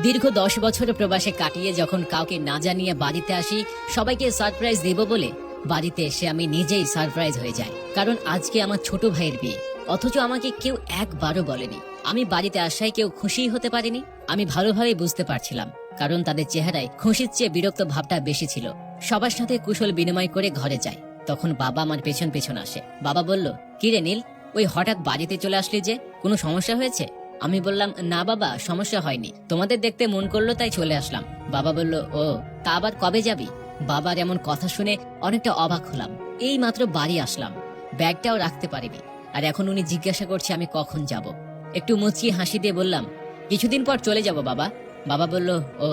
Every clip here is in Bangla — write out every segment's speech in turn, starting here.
দীর্ঘ 10 বছর প্রবাসে কাটিয়ে যখন কাউকে না জানিয়ে বাড়িতে আসি সবাইকে সারপ্রাইজ দেব বলে বাড়িতে এসে আমি নিজেই সারপ্রাইজ হয়ে যাই। কারণ আজকে আমার ছোট ভাইয়ের বিয়ে, অথচ আমাকে কেউ একবারও বলেনি। আমি বাড়িতে আসায় কেউ খুশি হতে পারেনি। আমি ভালোভাবে বুঝতে পারছিলাম, কারণ তাদের চেহারায় খুশির চেয়ে বিরক্ত ভাবটা বেশি ছিল। সবার সাথে কুশল বিনিময় করে ঘরে যাই, তখন বাবা আমার পেছন পেছন আসে। বাবা বলল, কি রে নীল, ওই হঠাৎ বাড়িতে চলে আসলি যে, কোনো সমস্যা হয়েছে? আমি বললাম, না বাবা, সমস্যা হয়নি, তোমাদের দেখতে মন করলো তাই চলে আসলাম। বাবা বলল, ও তা আবার কবে যাবি? বাবার এমন কথা শুনে অনেকটা অবাক হলাম। এই মাত্র বাড়ি আসলাম, ব্যাগটাও রাখতে পারিনি, আর এখন উনি জিজ্ঞাসা করছে আমি কখন যাব। একটু মুচকি হাসি দিয়ে বললাম, কিছুদিন পর চলে যাব বাবা। বাবা বলল, ও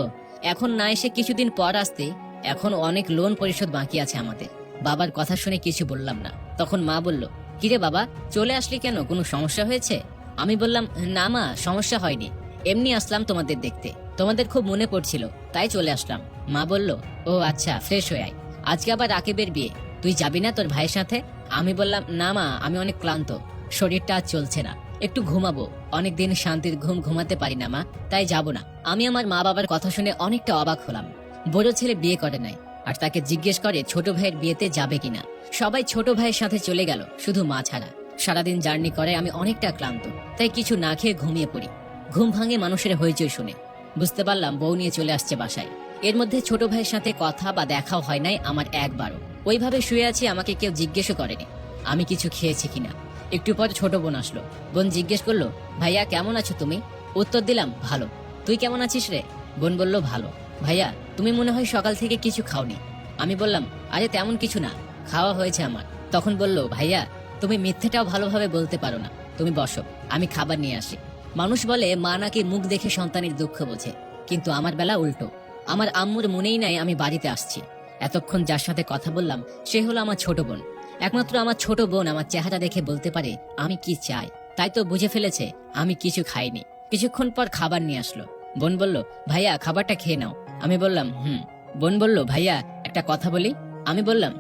এখন না এসে কিছুদিন পর আসতে, এখন অনেক লোন পরিশোধ বাকি আছে আমাদের। বাবার কথা শুনে কিছু বললাম না। তখন মা বলল, কিরে বাবা, চলে আসলি কেন, কোনো সমস্যা হয়েছে? আমি বললাম, না মা, সমস্যা হয়নি, এমনি আসলাম তোমাদের দেখতে, তোমাদের খুব মনে পড়ছিল তাই চলে আসলাম। মা বলল, ও আচ্ছা, ফ্রেশ হয়ে আয়, আজকে আবার রাকিবের বিয়ে, তুই যাবি না তোর ভাইয়ের সাথে? আমি বললাম, না মা, আমি অনেক ক্লান্ত, শরীরটা আজ চলছে না, একটু ঘুমাবো, অনেকদিন শান্তির ঘুম ঘুমাতে পারি না মা, তাই যাব না। আমি আমার মা বাবার কথা শুনে অনেকটা অবাক হলাম। বড় ছেলে বিয়ে করে নাই, আর তাকে জিজ্ঞেস করে ছোট ভাইয়ের বিয়েতে যাবে কিনা। সবাই ছোট ভাইয়ের সাথে চলে গেল, শুধু মা ছাড়া। সারাদিন জার্নি করে আমি অনেকটা ক্লান্ত, তাই কিছু না খেয়ে ঘুমিয়ে পড়ি। ঘুম ভাঙে মানুষের হইচই শুনে। বুঝতে পারলাম বউ নিয়ে চলে আসছে বাসায়। এর মধ্যে ছোট ভাইয়ের সাথে কথা বা দেখাও হয় নাই আমার একবারও। ওইভাবে শুয়ে আছি, আমাকে কেউ জিজ্ঞেসও করেনি আমি কিছু খেয়েছি কিনা। একটু পর ছোট বোন আসলো। বোন জিজ্ঞেস করলো, ভাইয়া কেমন আছো তুমি? উত্তর দিলাম, ভালো, তুই কেমন আছিস রে? বোন বলল, ভালো। ভাইয়া, তুমি মনে হয় সকাল থেকে কিছু খাওনি। আমি বললাম, আরে তেমন কিছু না, খাওয়া হয়েছে আমার। তখন বলল, ভাইয়া তুমি মিথ্যেটাও ভালোভাবে বলতে পারো না, তুমি বসো, আমি খাবার নিয়ে আসি। মানুষ বলে মা নাকি মুখ দেখে সন্তানের দুঃখ বোঝে, কিন্তু আমার বেলা উল্টো। আমার আম্মুর মনেই নাই আমি বাড়িতে আসছি। এতক্ষণ যার সাথে কথা বললাম সে হলো আমার ছোট বোন। একমাত্র আমার ছোট বোন আমার চেহারা দেখে বলতে পারে আমি কি চাই, তাই তো বুঝে ফেলেছে আমি কিছু খাইনি। কিছুক্ষণ পর খাবার নিয়ে আসলো। বোন বলল, ভাইয়া খাবারটা খেয়ে নাও। আমি বললাম, হুম। বোন বলল, ভাইয়া একটা কথা বলি। আমি বললাম,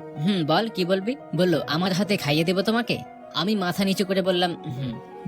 বল, কি বলবি? বলল, আমার হাতে খাইয়ে দেবো তোমাকে। আমি মাথা নিচু করে বললাম,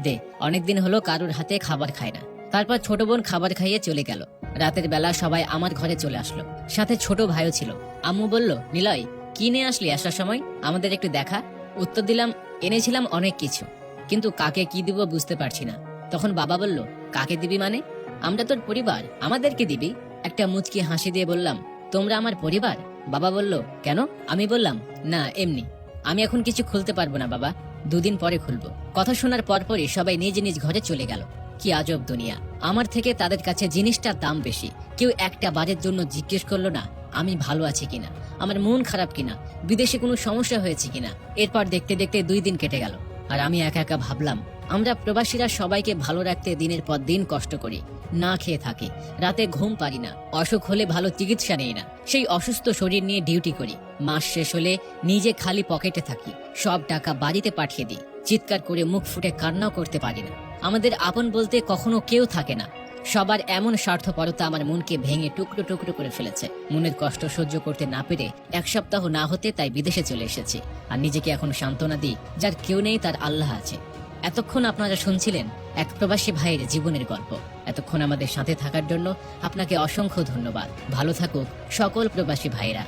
দে, অনেকদিন হলো কারুর হাতে খাবার খায় না। তারপর ছোট বোন খাবার খাইয়ে চলে গেল। রাতের বেলা সবাই আমার ঘরে চলে আসলো, সাথে ছোট ভাইও ছিল। আম্মু বলল, নিলয়, কি নিয়ে আসলি আসার সময়, আমাদের একটু দেখা। উত্তর দিলাম, এনেছিলাম অনেক কিছু, কিন্তু কাকে কি দিব বুঝতে পারছি না। তখন বাবা বলল, কাকে দিবি মানে? আমরা তোর পরিবার, আমাদেরকে দিবি। একটা মুচকি হাসি দিয়ে বললাম, তোমরা আমার পরিবার? বাবা বলল, কেন? আমি বললাম, না এমনি, আমি এখন কিছু খুলতে পারবো না বাবা, দুদিন পরে খুলবো। কথা শোনার পরপরই সবাই নিজ নিজ ঘরে চলে গেল। কি আজব দুনিয়া, আমার থেকে তাদের কাছে জিনিসটার দাম বেশি। কেউ একটা বারের জন্য জিজ্ঞেস করলো না আমি ভালো আছি কিনা, আমার মন খারাপ কিনা, বিদেশে কোনো সমস্যা হয়েছে কিনা। এরপর দেখতে দেখতে 2 দিন কেটে গেল, আর আমি একা একা ভাবলাম, আমরা প্রবাসীরা সবাইকে ভালো রাখতে দিনের পর দিন কষ্ট করি, না খেয়ে থাকি, রাতে ঘুম পারি না, অসুখ হলে ভালো চিকিৎসা নেই না, সেই অসুস্থ শরীর নিয়ে ডিউটি করি। মাস শেষ হলে নিজে খালি পকেটে থাকি, সব টাকা বাড়িতে পাঠিয়ে দিই, চিৎকার করে মুখ ফুটে কান্নাও করতে পারি না। আমাদের আপন বলতে কখনো কেউ থাকে না। সবার এমন স্বার্থপরতা আমার মনকে ভেঙে টুকরো টুকরো করে ফেলেছে। মনের কষ্ট সহ্য করতে না পেরে 1 সপ্তাহ না হতে তাই বিদেশে চলে এসেছি। আর নিজেকে এখন সান্ত্বনা দিই, যার কেউ নেই তার আল্লাহ আছে। এতক্ষণ আপনারা শুনছিলেন এক প্রবাসী ভাইয়ের জীবনের গল্প। এতক্ষণ আমাদের সাথে থাকার জন্য আপনাকে অসংখ্য ধন্যবাদ। ভালো থাকুক সকল প্রবাসী ভাইরা।